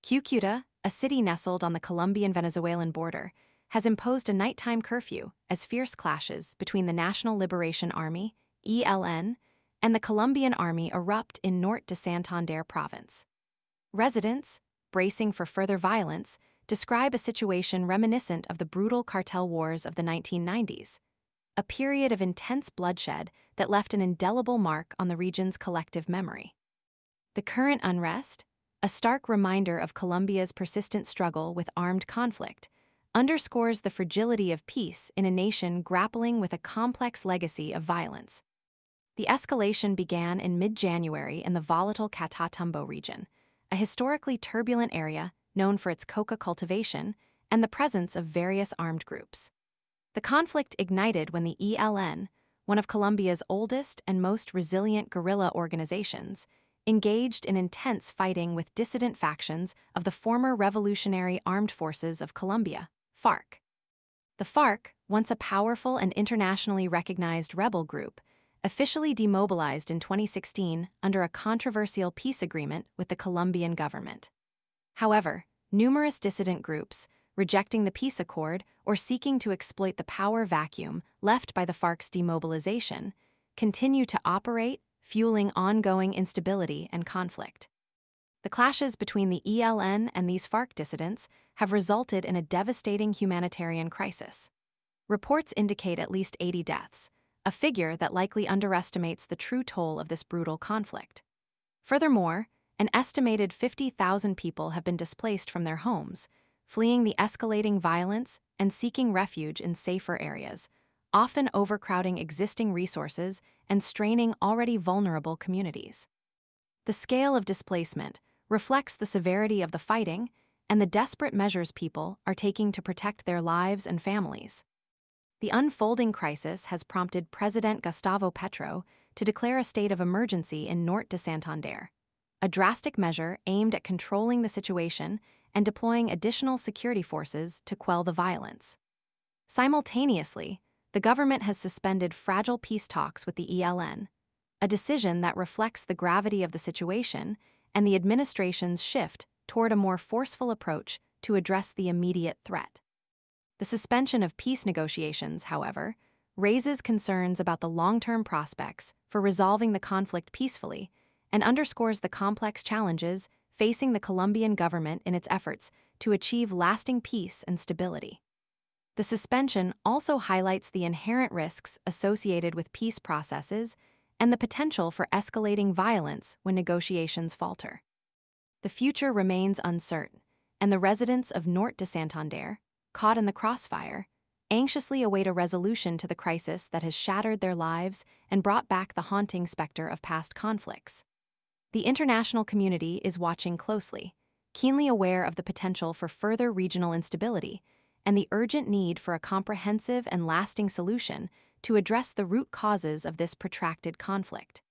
Cúcuta, a city nestled on the Colombian-Venezuelan border, has imposed a nighttime curfew as fierce clashes between the National Liberation Army, ELN, and the Colombian army erupt in Norte de Santander province. Residents, bracing for further violence, describe a situation reminiscent of the brutal cartel wars of the 1990s, a period of intense bloodshed that left an indelible mark on the region's collective memory. The current unrest, a stark reminder of Colombia's persistent struggle with armed conflict, underscores the fragility of peace in a nation grappling with a complex legacy of violence. The escalation began in mid-January in the volatile Catatumbo region, a historically turbulent area known for its coca cultivation and the presence of various armed groups. The conflict ignited when the ELN, one of Colombia's oldest and most resilient guerrilla organizations, engaged in intense fighting with dissident factions of the former Revolutionary Armed Forces of Colombia, FARC. The FARC, once a powerful and internationally recognized rebel group, officially demobilized in 2016 under a controversial peace agreement with the Colombian government. However, numerous dissident groups, rejecting the peace accord or seeking to exploit the power vacuum left by the FARC's demobilization, continue to operate, fueling ongoing instability and conflict. The clashes between the ELN and these FARC dissidents have resulted in a devastating humanitarian crisis. Reports indicate at least 80 deaths, a figure that likely underestimates the true toll of this brutal conflict. Furthermore, an estimated 50,000 people have been displaced from their homes, fleeing the escalating violence and seeking refuge in safer areas, often overcrowding existing resources and straining already vulnerable communities. The scale of displacement reflects the severity of the fighting and the desperate measures people are taking to protect their lives and families. The unfolding crisis has prompted President Gustavo Petro to declare a state of emergency in Norte de Santander, a drastic measure aimed at controlling the situation and deploying additional security forces to quell the violence. Simultaneously, the government has suspended fragile peace talks with the ELN, a decision that reflects the gravity of the situation and the administration's shift toward a more forceful approach to address the immediate threat. The suspension of peace negotiations, however, raises concerns about the long-term prospects for resolving the conflict peacefully and underscores the complex challenges facing the Colombian government in its efforts to achieve lasting peace and stability. The suspension also highlights the inherent risks associated with peace processes and the potential for escalating violence when negotiations falter. The future remains uncertain, and the residents of Norte de Santander, caught in the crossfire, anxiously await a resolution to the crisis that has shattered their lives and brought back the haunting specter of past conflicts. The international community is watching closely, keenly aware of the potential for further regional instability and the urgent need for a comprehensive and lasting solution to address the root causes of this protracted conflict.